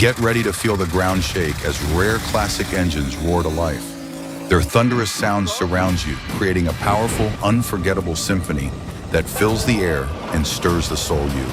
Get ready to feel the ground shake as rare classic engines roar to life. Their thunderous sound surrounds you, creating a powerful, unforgettable symphony that fills the air and stirs the soul you.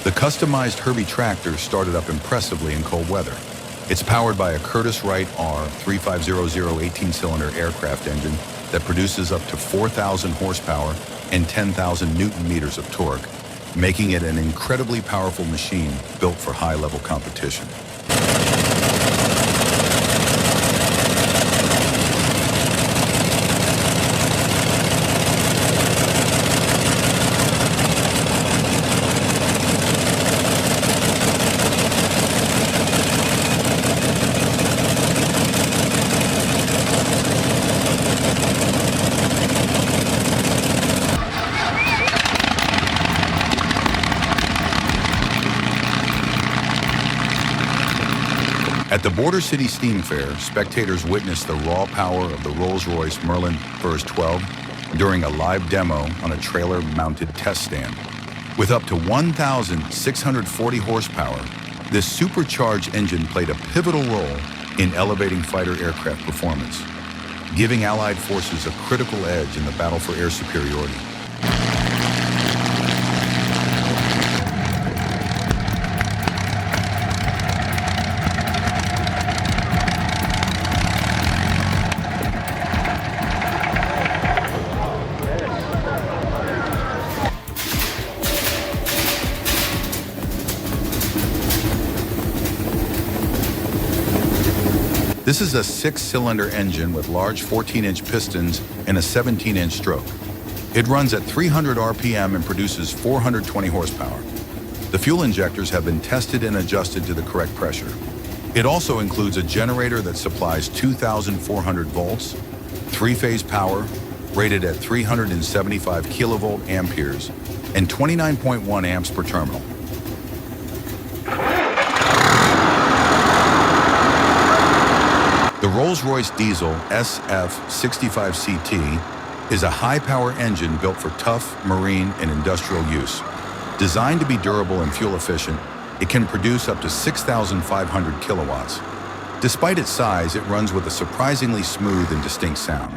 The customized Herbie tractor started up impressively in cold weather. It's powered by a Curtiss-Wright R3500 18-cylinder aircraft engine that produces up to 4,000 horsepower and 10,000 newton-meters of torque, making it an incredibly powerful machine built for high-level competition. At the Border City Steam Fair, spectators witnessed the raw power of the Rolls-Royce Merlin Verse 12 during a live demo on a trailer-mounted test stand. With up to 1,640 horsepower, this supercharged engine played a pivotal role in elevating fighter aircraft performance, giving Allied forces a critical edge in the battle for air superiority. This is a 6-cylinder engine with large 14-inch pistons and a 17-inch stroke. It runs at 300 RPM and produces 420 horsepower. The fuel injectors have been tested and adjusted to the correct pressure. It also includes a generator that supplies 2,400 volts, 3-phase power, rated at 375 kilovolt amperes, and 29.1 amps per terminal. The Rolls-Royce Diesel SF65CT is a high-power engine built for tough marine and industrial use. Designed to be durable and fuel-efficient, it can produce up to 6,500 kilowatts. Despite its size, it runs with a surprisingly smooth and distinct sound.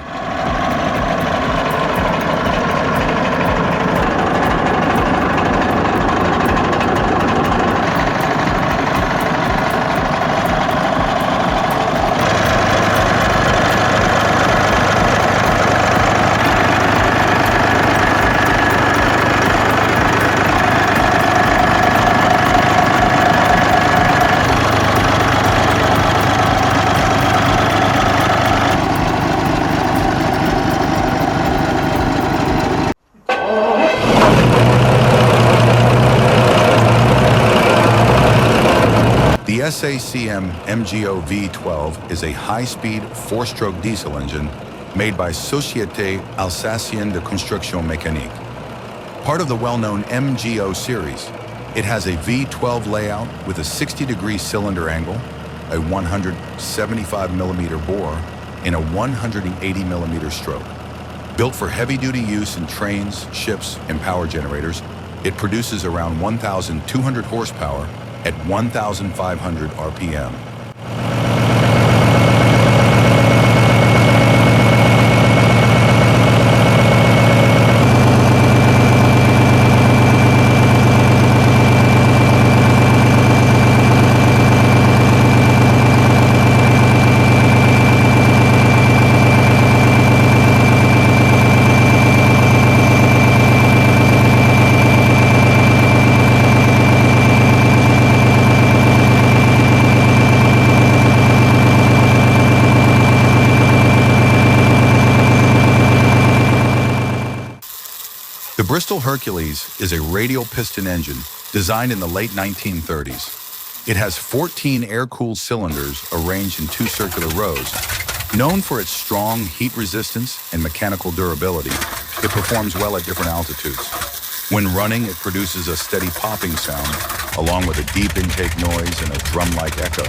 The SACM MGO V12 is a high-speed, 4-stroke diesel engine made by Société Alsacienne de Construction Mécanique. Part of the well-known MGO series, it has a V12 layout with a 60-degree cylinder angle, a 175mm bore, and a 180mm stroke. Built for heavy-duty use in trains, ships, and power generators, it produces around 1,200 horsepower at 1,500 RPM. The Bristol Hercules is a radial piston engine designed in the late 1930s. It has 14 air-cooled cylinders arranged in 2 circular rows. Known for its strong heat resistance and mechanical durability, it performs well at different altitudes. When running, it produces a steady popping sound, along with a deep intake noise and a drum-like echo.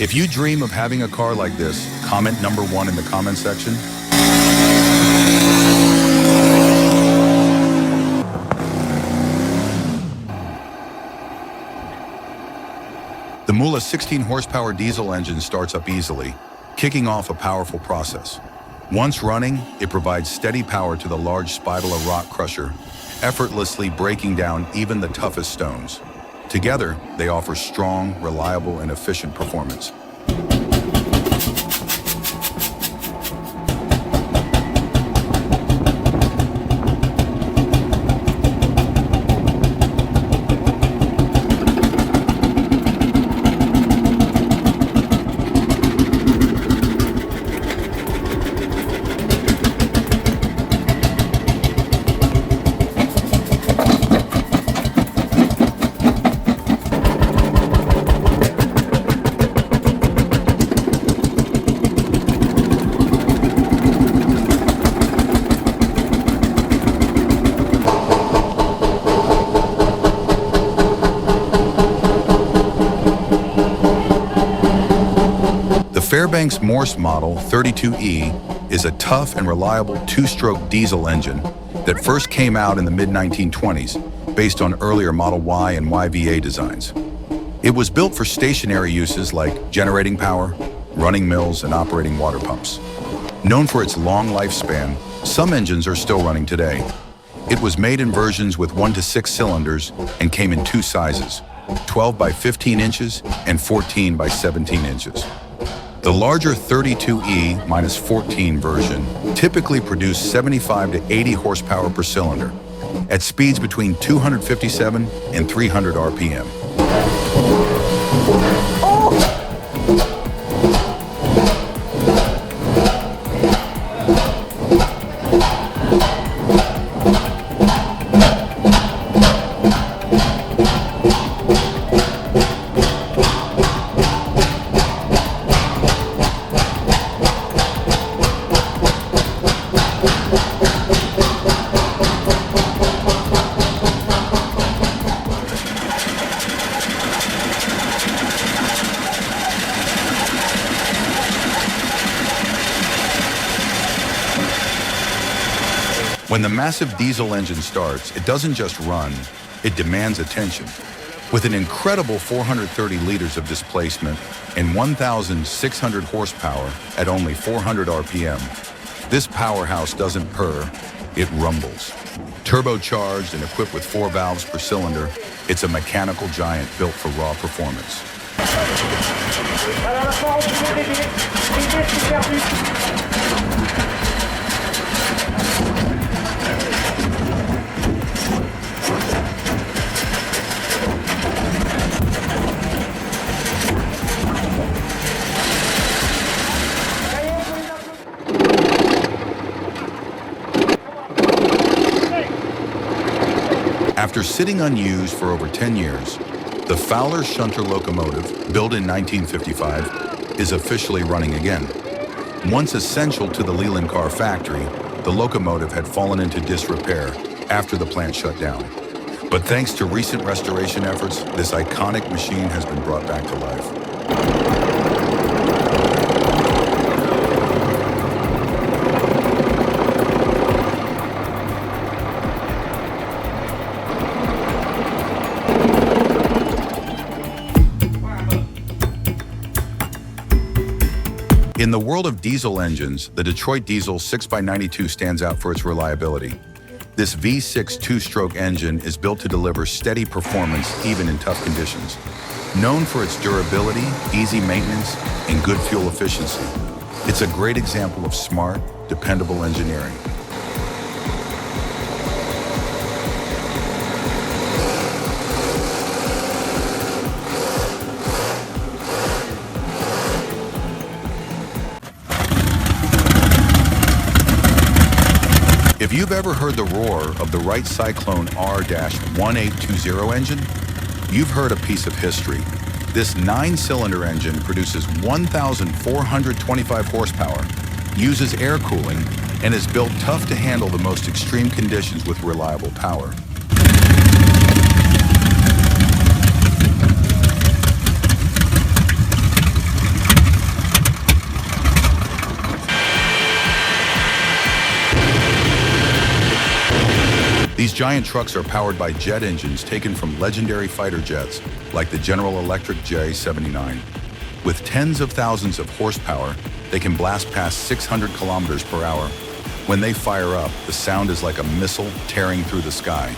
If you dream of having a car like this, comment number 1 in the comment section. The Mula 16 horsepower diesel engine starts up easily, kicking off a powerful process. Once running, it provides steady power to the large Spytula rock crusher, effortlessly breaking down even the toughest stones. Together, they offer strong, reliable, and efficient performance. Fairbanks Morse Model 32E is a tough and reliable two-stroke diesel engine that first came out in the mid-1920s based on earlier Model Y and YVA designs. It was built for stationary uses like generating power, running mills, and operating water pumps. Known for its long lifespan, some engines are still running today. It was made in versions with 1 to 6 cylinders and came in 2 sizes, 12 by 15 inches and 14 by 17 inches. The larger 32E-14 version typically produced 75 to 80 horsepower per cylinder at speeds between 257 and 300 RPM. When the massive diesel engine starts, it doesn't just run, it demands attention. With an incredible 430 liters of displacement and 1,600 horsepower at only 400 RPM, this powerhouse doesn't purr, it rumbles. Turbocharged and equipped with 4 valves per cylinder, it's a mechanical giant built for raw performance. After sitting unused for over 10 years, the Fowler Shunter locomotive, built in 1955, is officially running again. Once essential to the Leland car factory, the locomotive had fallen into disrepair after the plant shut down. But thanks to recent restoration efforts, this iconic machine has been brought back to life. In the world of diesel engines, the Detroit Diesel 6x92 stands out for its reliability. This V6 two-stroke engine is built to deliver steady performance even in tough conditions. Known for its durability, easy maintenance, and good fuel efficiency, it's a great example of smart, dependable engineering. If you've ever heard the roar of the Wright Cyclone R-1820 engine, you've heard a piece of history. This 9-cylinder engine produces 1,425 horsepower, uses air cooling, and is built tough to handle the most extreme conditions with reliable power. giant trucks are powered by jet engines taken from legendary fighter jets like the General Electric J-79. With tens of thousands of horsepower, they can blast past 600 kilometers per hour. When they fire up, the sound is like a missile tearing through the sky.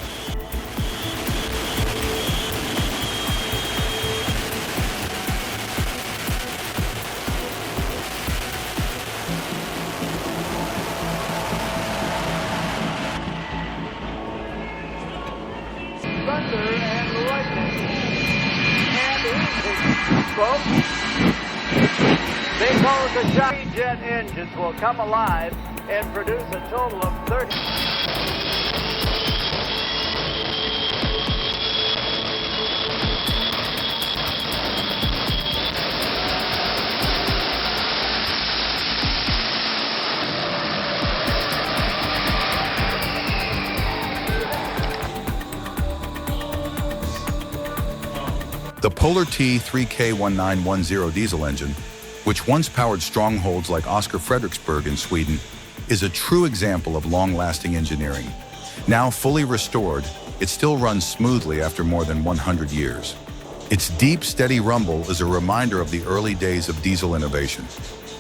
Thunder and lightning and folks. They call it the shot. Jet engines will come alive and produce a total of 30. The Polar T 3K1910 diesel engine, which once powered strongholds like Oscar Fredriksberg in Sweden, is a true example of long-lasting engineering. Now fully restored, it still runs smoothly after more than 100 years. Its deep, steady rumble is a reminder of the early days of diesel innovation,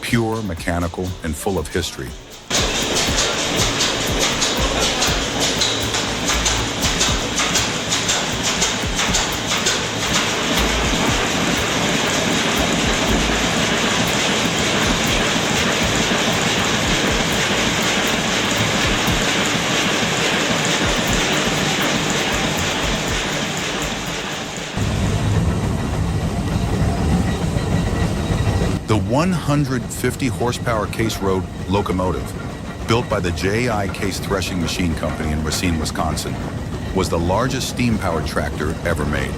pure, mechanical, and full of history. The 150 horsepower case road locomotive, built by the J.I. Case Threshing Machine Company in Racine, Wisconsin, was the largest steam-powered tractor ever made.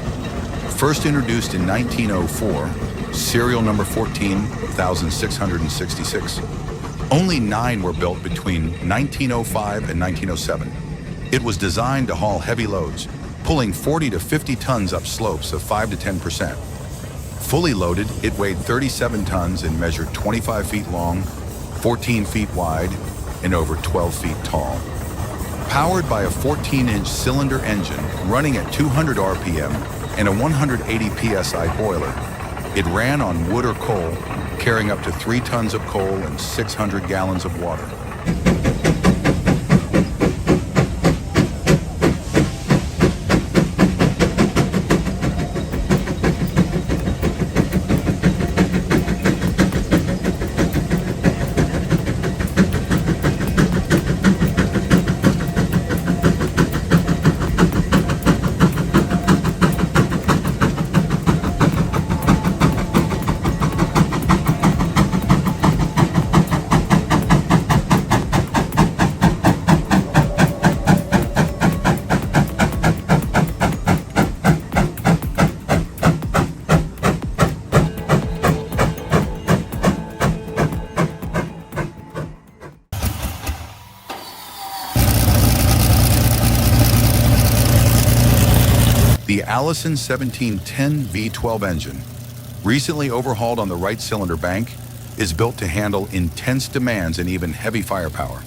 First introduced in 1904, serial number 14,666, only 9 were built between 1905 and 1907. It was designed to haul heavy loads, pulling 40 to 50 tons up slopes of 5 to 10%. Fully loaded, it weighed 37 tons and measured 25 feet long, 14 feet wide, and over 12 feet tall. Powered by a 14-inch cylinder engine running at 200 RPM and a 180 PSI boiler, it ran on wood or coal, carrying up to 3 tons of coal and 600 gallons of water. The Allison 1710 V12 engine, recently overhauled on the right cylinder bank, is built to handle intense demands and even heavy firepower.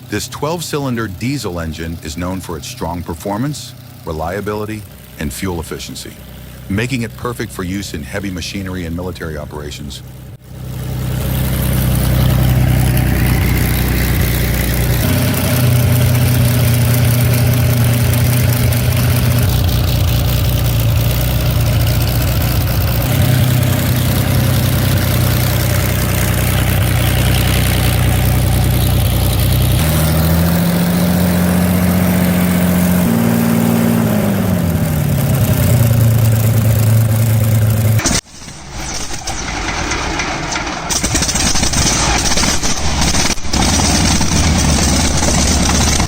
This 12-cylinder diesel engine is known for its strong performance, reliability, and fuel efficiency, making it perfect for use in heavy machinery and military operations.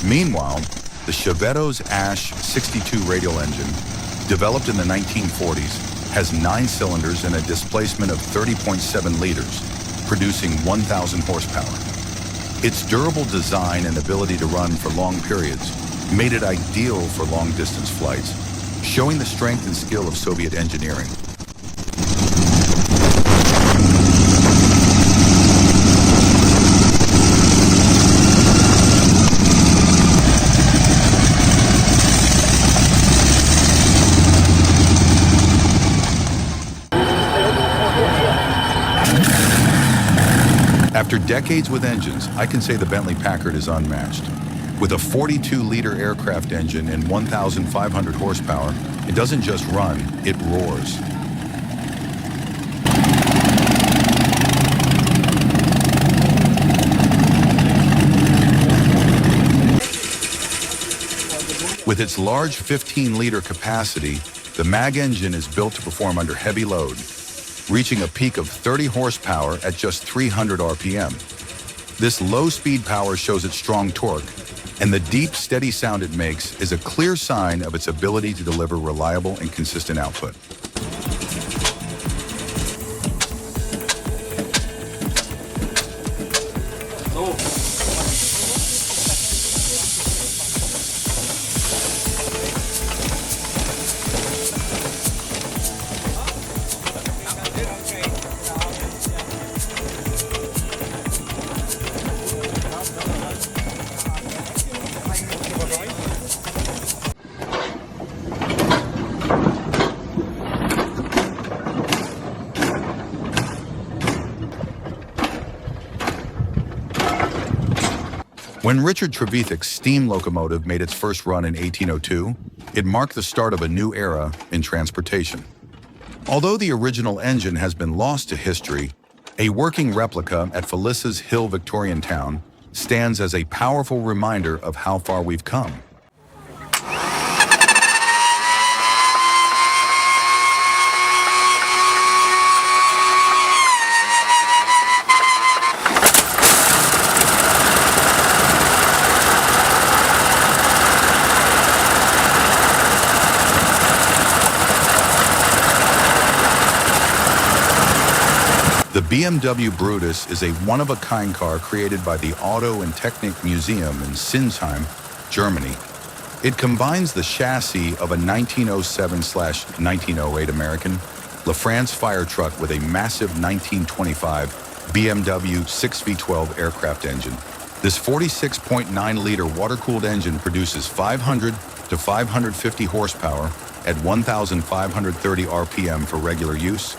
Meanwhile, the Chevetto's Ash 62 radial engine, developed in the 1940s, has 9 cylinders and a displacement of 30.7 liters, producing 1,000 horsepower. Its durable design and ability to run for long periods made it ideal for long-distance flights, showing the strength and skill of Soviet engineering. After decades with engines, I can say the Bentley Packard is unmatched. With a 42-liter aircraft engine and 1,500 horsepower, it doesn't just run, it roars. With its large 15-liter capacity, the MAG engine is built to perform under heavy load, reaching a peak of 30 horsepower at just 300 RPM. This low-speed power shows its strong torque, and the deep, steady sound it makes is a clear sign of its ability to deliver reliable and consistent output. When Richard Trevithick's steam locomotive made its first run in 1802, it marked the start of a new era in transportation. Although the original engine has been lost to history, a working replica at Felissa's Hill Victorian Town stands as a powerful reminder of how far we've come. The BMW Brutus is a one-of-a-kind car created by the Auto and Technik Museum in Sinsheim, Germany. It combines the chassis of a 1907/1908 American LaFrance fire truck with a massive 1925 BMW 6V12 aircraft engine. This 46.9-liter water-cooled engine produces 500 to 550 horsepower at 1,530 RPM for regular use,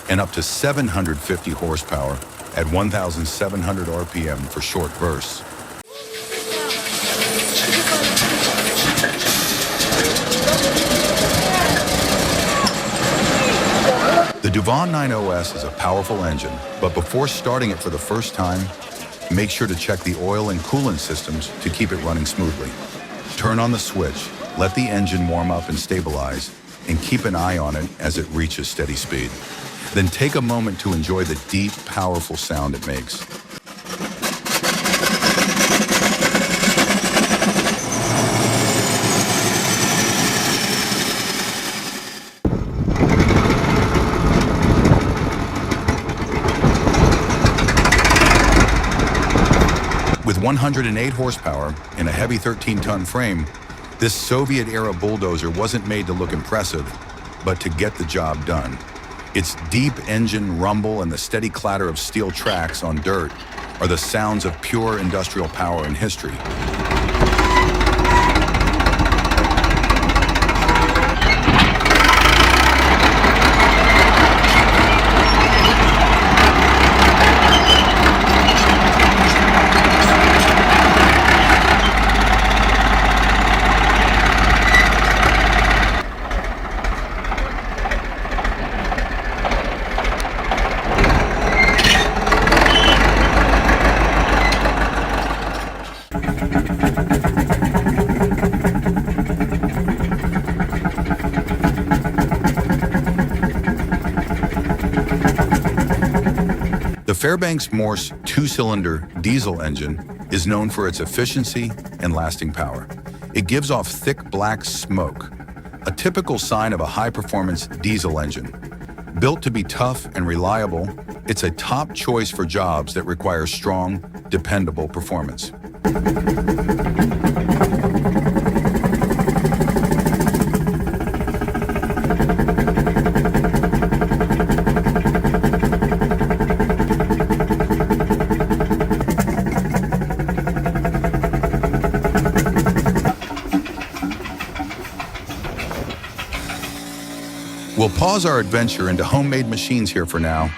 and up to 750 horsepower at 1,700 RPM for short bursts. The Duvan 9OS is a powerful engine, but before starting it for the first time, make sure to check the oil and coolant systems to keep it running smoothly. Turn on the switch, let the engine warm up and stabilize, and keep an eye on it as it reaches steady speed. Then take a moment to enjoy the deep, powerful sound it makes. With 108 horsepower and a heavy 13-ton frame, this Soviet-era bulldozer wasn't made to look impressive, but to get the job done. Its deep engine rumble and the steady clatter of steel tracks on dirt are the sounds of pure industrial power and history. The Fairbanks-Morse two-cylinder diesel engine is known for its efficiency and lasting power. It gives off thick black smoke, a typical sign of a high-performance diesel engine. Built to be tough and reliable, it's a top choice for jobs that require strong, dependable performance. We'll pause our adventure into homemade machines here for now,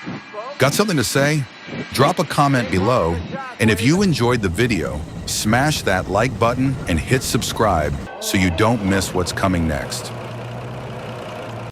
Got something to say? Drop a comment below, and if you enjoyed the video, smash that like button and hit subscribe so you don't miss what's coming next.